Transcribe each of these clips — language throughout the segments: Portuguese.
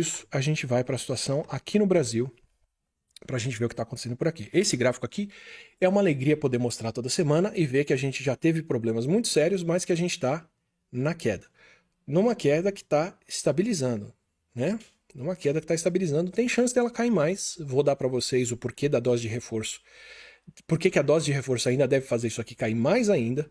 Isso, a gente vai para a situação aqui no Brasil, para a gente ver o que está acontecendo por aqui. Esse gráfico aqui é uma alegria poder mostrar toda semana e ver que a gente já teve problemas muito sérios, mas que a gente está na queda. Numa queda que está estabilizando, né? Numa queda que está estabilizando, tem chance dela cair mais. Vou dar para vocês o porquê da dose de reforço. Por que a dose de reforço ainda deve fazer isso aqui cair mais ainda?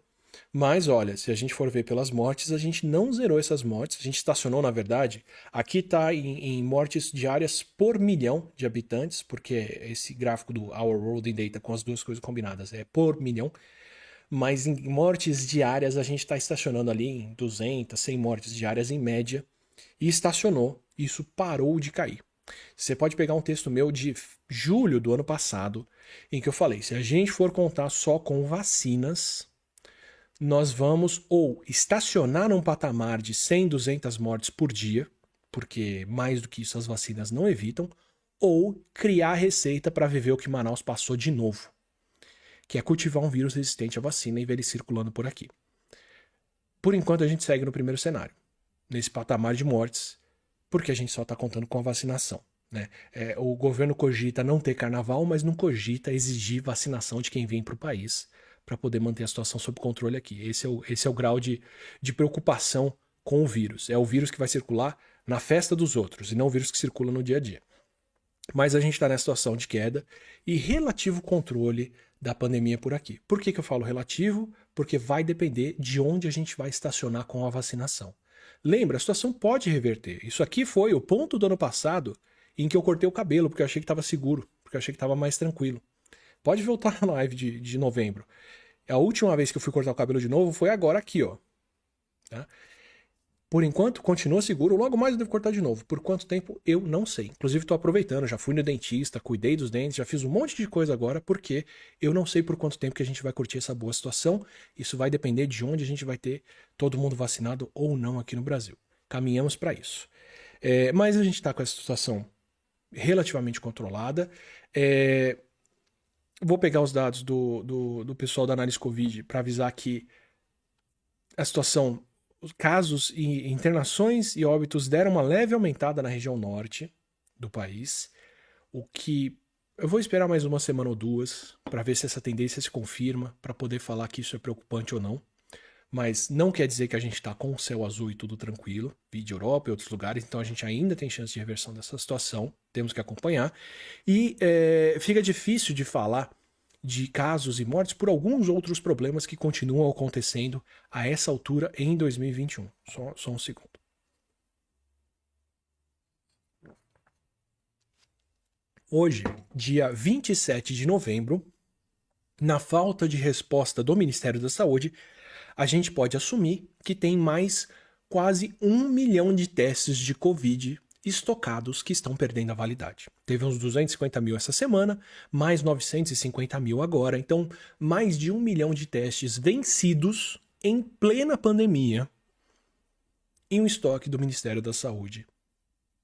Mas olha, se a gente for ver pelas mortes, a gente não zerou essas mortes, a gente estacionou, na verdade, aqui está em mortes diárias por milhão de habitantes, porque esse gráfico do Our World in Data com as duas coisas combinadas é por milhão, mas em mortes diárias a gente está estacionando ali em 200, 100 mortes diárias em média, e estacionou, isso parou de cair. Você pode pegar um texto meu de julho do ano passado, em que eu falei, se a gente for contar só com vacinas, nós vamos ou estacionar num patamar de 100, 200 mortes por dia, porque mais do que isso as vacinas não evitam, ou criar receita para viver o que Manaus passou de novo, que é cultivar um vírus resistente à vacina e ver ele circulando por aqui. Por enquanto a gente segue no primeiro cenário, nesse patamar de mortes, porque a gente só está contando com a vacinação. Né? O governo cogita não ter carnaval, mas não cogita exigir vacinação de quem vem para o país para poder manter a situação sob controle aqui. Esse é o grau de preocupação com o vírus. É o vírus que vai circular na festa dos outros e não o vírus que circula no dia a dia. Mas a gente está nessa situação de queda e relativo controle da pandemia por aqui. Por que eu falo relativo? Porque vai depender de onde a gente vai estacionar com a vacinação. Lembra, a situação pode reverter. Isso aqui foi o ponto do ano passado em que eu cortei o cabelo, porque eu achei que estava seguro, porque eu achei que estava mais tranquilo. Pode voltar na live de novembro. A última vez que eu fui cortar o cabelo de novo foi agora aqui, ó. Tá? Por enquanto, continua seguro. Logo mais eu devo cortar de novo. Por quanto tempo, eu não sei. Inclusive, estou aproveitando. Já fui no dentista, cuidei dos dentes, já fiz um monte de coisa agora, porque eu não sei por quanto tempo que a gente vai curtir essa boa situação. Isso vai depender de onde a gente vai ter todo mundo vacinado ou não aqui no Brasil. Caminhamos para isso. Mas a gente está com essa situação relativamente controlada. Vou pegar os dados do pessoal da análise Covid para avisar que a situação, os casos e internações e óbitos deram uma leve aumentada na região norte do país, o que eu vou esperar mais uma semana ou duas para ver se essa tendência se confirma, para poder falar que isso é preocupante ou não. Mas não quer dizer que a gente está com o céu azul e tudo tranquilo, vídeo Europa e outros lugares, então a gente ainda tem chance de reversão dessa situação, temos que acompanhar. E fica difícil de falar de casos e mortes por alguns outros problemas que continuam acontecendo a essa altura em 2021. Só um segundo. Hoje, dia 27 de novembro, na falta de resposta do Ministério da Saúde, a gente pode assumir que tem mais quase 1 milhão de testes de Covid estocados que estão perdendo a validade. Teve uns 250 mil essa semana, mais 950 mil agora, então mais de 1 milhão de testes vencidos em plena pandemia em um estoque do Ministério da Saúde.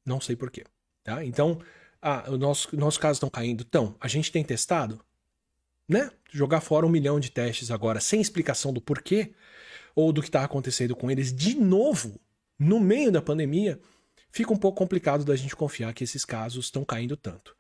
Não sei porquê. Tá? Então, os nossos casos estão caindo. Então, a gente tem testado? Né? Jogar fora 1 milhão de testes agora sem explicação do porquê ou do que está acontecendo com eles de novo no meio da pandemia, fica um pouco complicado da gente confiar que esses casos estão caindo tanto.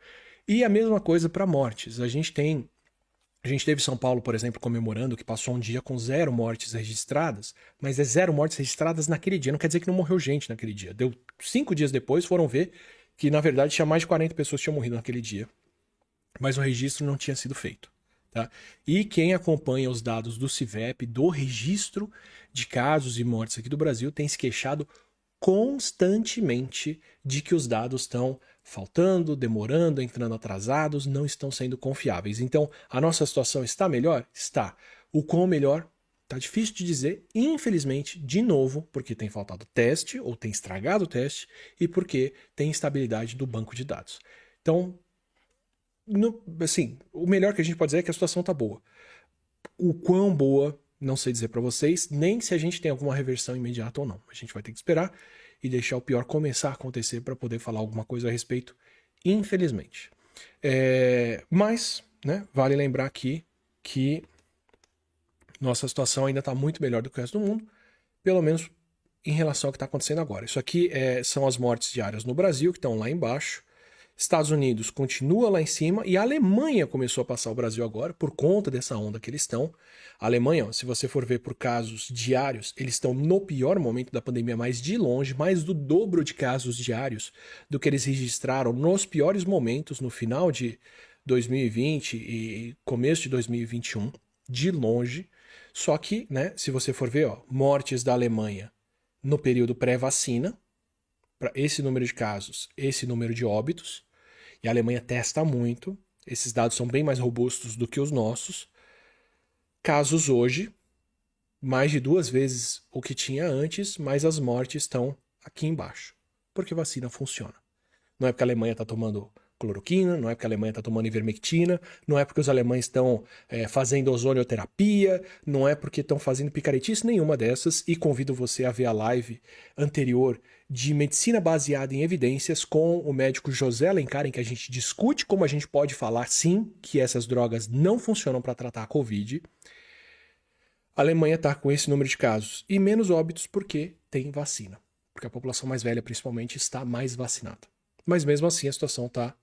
E a mesma coisa para mortes. A gente teve São Paulo, por exemplo, comemorando que passou um dia com 0 mortes registradas, mas é 0 mortes registradas naquele dia. Não quer dizer que não morreu gente naquele dia. Deu 5 dias depois, foram ver que na verdade tinha mais de 40 pessoas que tinham morrido naquele dia. Mas o registro não tinha sido feito. Tá? E quem acompanha os dados do CIVEP, do registro de casos e mortes aqui do Brasil, tem se queixado constantemente de que os dados estão faltando, demorando, entrando atrasados, não estão sendo confiáveis. Então, a nossa situação está melhor? Está. O quão melhor? Tá difícil de dizer, infelizmente, de novo, porque tem faltado teste, ou tem estragado o teste, e porque tem instabilidade do banco de dados. Então, assim, o melhor que a gente pode dizer é que a situação tá boa. O quão boa, não sei dizer para vocês, nem se a gente tem alguma reversão imediata ou não. A gente vai ter que esperar e deixar o pior começar a acontecer para poder falar alguma coisa a respeito, infelizmente. Mas, né, vale lembrar aqui que nossa situação ainda está muito melhor do que o resto do mundo, pelo menos em relação ao que está acontecendo agora. Isso aqui são as mortes diárias no Brasil, que estão lá embaixo. Estados Unidos continua lá em cima e a Alemanha começou a passar o Brasil agora por conta dessa onda que eles estão. A Alemanha, se você for ver por casos diários, eles estão no pior momento da pandemia, mais de longe, mais do dobro de casos diários do que eles registraram nos piores momentos no final de 2020 e começo de 2021, de longe. Só que, né, se você for ver, ó, mortes da Alemanha no período pré-vacina, para esse número de casos, esse número de óbitos, e a Alemanha testa muito, esses dados são bem mais robustos do que os nossos. Casos hoje, mais de 2 vezes o que tinha antes, mas as mortes estão aqui embaixo, porque a vacina funciona. Não é porque a Alemanha está tomando cloroquina, não é porque a Alemanha está tomando ivermectina, não é porque os alemães estão fazendo ozonioterapia, não é porque estão fazendo picaretice nenhuma dessas, e convido você a ver a live anterior de medicina baseada em evidências com o médico José Alencar, em que a gente discute como a gente pode falar sim que essas drogas não funcionam para tratar a Covid. A Alemanha está com esse número de casos e menos óbitos porque tem vacina, porque a população mais velha principalmente está mais vacinada. Mas mesmo assim a situação está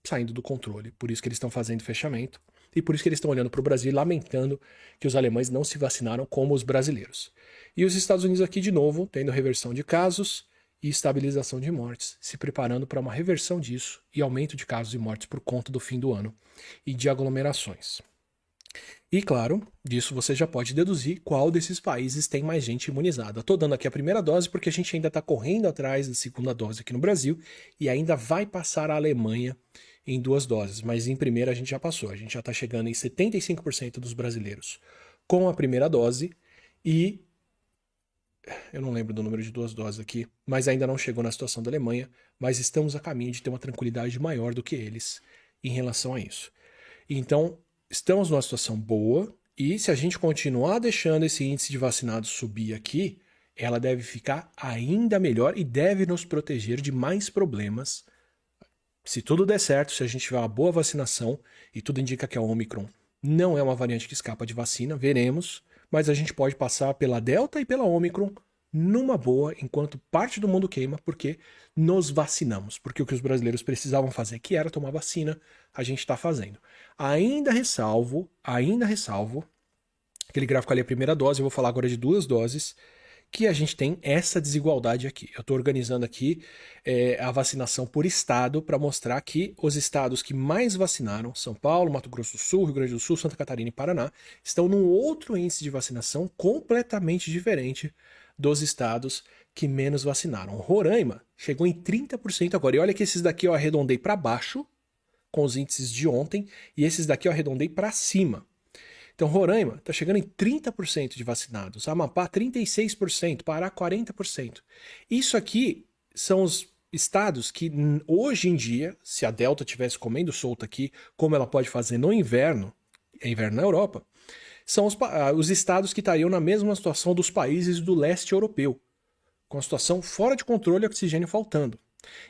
saindo do controle, por isso que eles estão fazendo fechamento e por isso que eles estão olhando para o Brasil e lamentando que os alemães não se vacinaram como os brasileiros. E os Estados Unidos aqui de novo, tendo reversão de casos e estabilização de mortes, se preparando para uma reversão disso e aumento de casos e mortes por conta do fim do ano e de aglomerações. E claro, disso você já pode deduzir qual desses países tem mais gente imunizada. Estou dando aqui a primeira dose porque a gente ainda está correndo atrás da segunda dose aqui no Brasil e ainda vai passar a Alemanha em 2 doses, mas em primeira a gente já passou. A gente já está chegando em 75% dos brasileiros com a primeira dose e eu não lembro do número de 2 doses aqui, mas ainda não chegou na situação da Alemanha, mas estamos a caminho de ter uma tranquilidade maior do que eles em relação a isso. Então, estamos numa situação boa e se a gente continuar deixando esse índice de vacinados subir aqui, ela deve ficar ainda melhor e deve nos proteger de mais problemas. Se tudo der certo, se a gente tiver uma boa vacinação, e tudo indica que a Omicron não é uma variante que escapa de vacina, veremos, mas a gente pode passar pela Delta e pela Omicron numa boa, enquanto parte do mundo queima, porque nos vacinamos. Porque o que os brasileiros precisavam fazer, que era tomar vacina, a gente está fazendo. Ainda ressalvo, aquele gráfico ali é a primeira dose, eu vou falar agora de 2 doses, que a gente tem essa desigualdade aqui. Eu estou organizando aqui a vacinação por estado para mostrar que os estados que mais vacinaram, São Paulo, Mato Grosso do Sul, Rio Grande do Sul, Santa Catarina e Paraná, estão num outro índice de vacinação completamente diferente dos estados que menos vacinaram. Roraima chegou em 30% agora. E olha que esses daqui eu arredondei para baixo, com os índices de ontem, e esses daqui eu arredondei para cima. Então, Roraima está chegando em 30% de vacinados, Amapá 36%, Pará 40%. Isso aqui são os estados que hoje em dia, se a Delta estivesse comendo solta aqui, como ela pode fazer no inverno, é inverno na Europa, são os estados que estariam na mesma situação dos países do leste europeu, com a situação fora de controle e oxigênio faltando.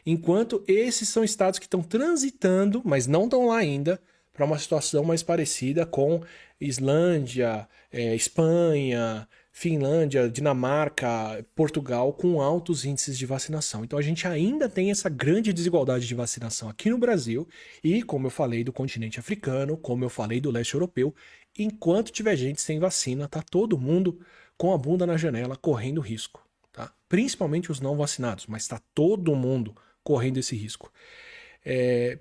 Enquanto esses são estados que estão transitando, mas não estão lá ainda, para uma situação mais parecida com Islândia, Espanha, Finlândia, Dinamarca, Portugal, com altos índices de vacinação. Então a gente ainda tem essa grande desigualdade de vacinação aqui no Brasil e, como eu falei, do continente africano, como eu falei do leste europeu, enquanto tiver gente sem vacina, tá todo mundo com a bunda na janela correndo risco, tá? Principalmente os não vacinados, mas tá todo mundo correndo esse risco.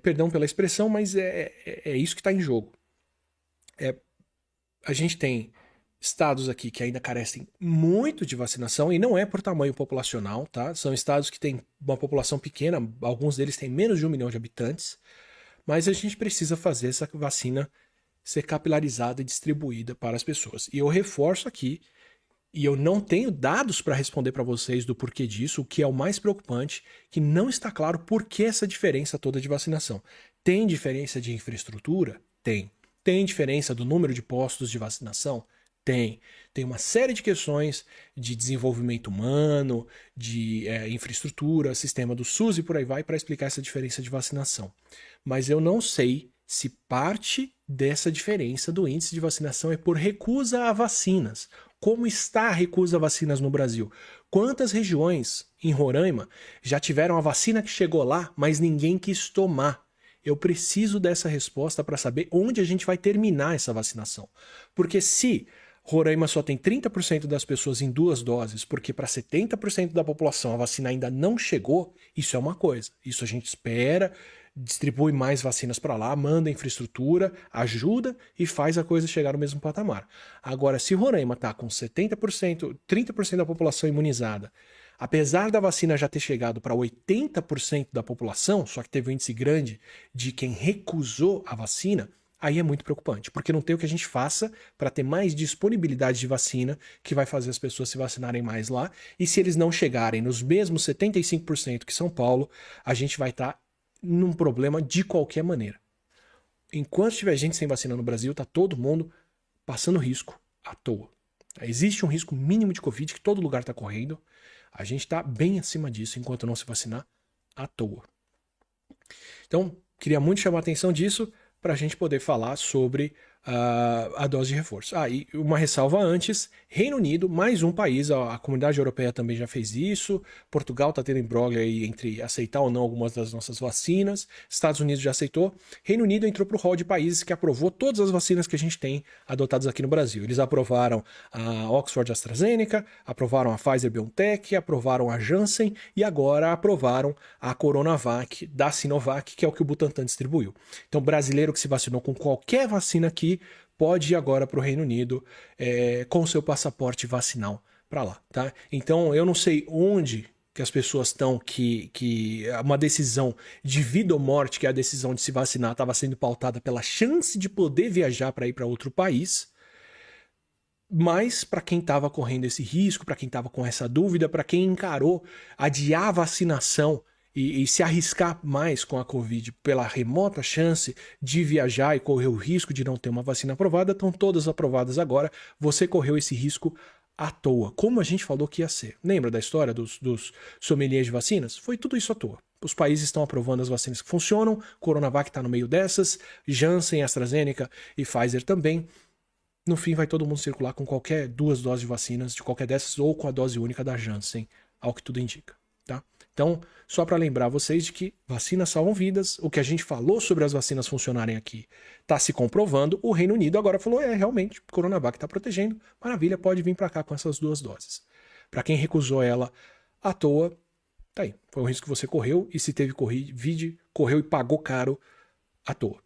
Perdão pela expressão, mas é isso que está em jogo. A gente tem estados aqui que ainda carecem muito de vacinação, e não é por tamanho populacional, tá? São estados que têm uma população pequena, alguns deles têm menos de 1 milhão de habitantes, mas a gente precisa fazer essa vacina ser capilarizada e distribuída para as pessoas. E eu reforço aqui, e eu não tenho dados para responder para vocês do porquê disso, o que é o mais preocupante, que não está claro por que essa diferença toda de vacinação. Tem diferença de infraestrutura? Tem. Tem diferença do número de postos de vacinação? Tem. Tem uma série de questões de desenvolvimento humano, de infraestrutura, sistema do SUS e por aí vai, para explicar essa diferença de vacinação. Mas eu não sei se parte dessa diferença do índice de vacinação é por recusa a vacinas. Como está a recusa a vacinas no Brasil? Quantas regiões em Roraima já tiveram a vacina que chegou lá, mas ninguém quis tomar? Eu preciso dessa resposta para saber onde a gente vai terminar essa vacinação. Porque se Roraima só tem 30% das pessoas em 2 doses, porque para 70% da população a vacina ainda não chegou, isso é uma coisa. Isso a gente espera, distribui mais vacinas para lá, manda infraestrutura, ajuda e faz a coisa chegar no mesmo patamar. Agora, se Roraima está com 70%, 30% da população imunizada, apesar da vacina já ter chegado para 80% da população, só que teve um índice grande de quem recusou a vacina, aí é muito preocupante, porque não tem o que a gente faça para ter mais disponibilidade de vacina que vai fazer as pessoas se vacinarem mais lá, e se eles não chegarem nos mesmos 75% que São Paulo, a gente vai estar num problema de qualquer maneira. Enquanto tiver gente sem vacina no Brasil, tá todo mundo passando risco à toa. Existe um risco mínimo de Covid que todo lugar está correndo, a gente está bem acima disso enquanto não se vacinar à toa. Então, queria muito chamar a atenção disso, para a gente poder falar sobre a dose de reforço. E uma ressalva antes, Reino Unido, mais um país, a comunidade europeia também já fez isso, Portugal está tendo imbróglio aí entre aceitar ou não algumas das nossas vacinas, Estados Unidos já aceitou, Reino Unido entrou para o hall de países que aprovou todas as vacinas que a gente tem adotadas aqui no Brasil. Eles aprovaram a Oxford AstraZeneca, aprovaram a Pfizer-BioNTech, aprovaram a Janssen e agora aprovaram a Coronavac da Sinovac, que é o que o Butantan distribuiu. Então, brasileiro que se vacinou com qualquer vacina aqui pode ir agora para o Reino Unido com seu passaporte vacinal para lá, tá? Então, eu não sei onde que as pessoas estão, que uma decisão de vida ou morte, que é a decisão de se vacinar, estava sendo pautada pela chance de poder viajar para ir para outro país, mas para quem estava correndo esse risco, para quem estava com essa dúvida, para quem encarou adiar a vacinação e se arriscar mais com a Covid pela remota chance de viajar e correr o risco de não ter uma vacina aprovada, estão todas aprovadas agora, você correu esse risco à toa, como a gente falou que ia ser. Lembra da história dos sommeliers de vacinas? Foi tudo isso à toa. Os países estão aprovando as vacinas que funcionam, Coronavac está no meio dessas, Janssen, AstraZeneca e Pfizer também. No fim, vai todo mundo circular com qualquer 2 doses de vacinas, de qualquer dessas, ou com a dose única da Janssen, ao que tudo indica, tá? Então, só para lembrar vocês de que vacinas salvam vidas, o que a gente falou sobre as vacinas funcionarem aqui está se comprovando, o Reino Unido agora falou, realmente, Coronavac está protegendo, maravilha, pode vir para cá com essas 2 doses. Para quem recusou ela à toa, tá aí, foi um risco que você correu, e se teve Covid, correu e pagou caro à toa.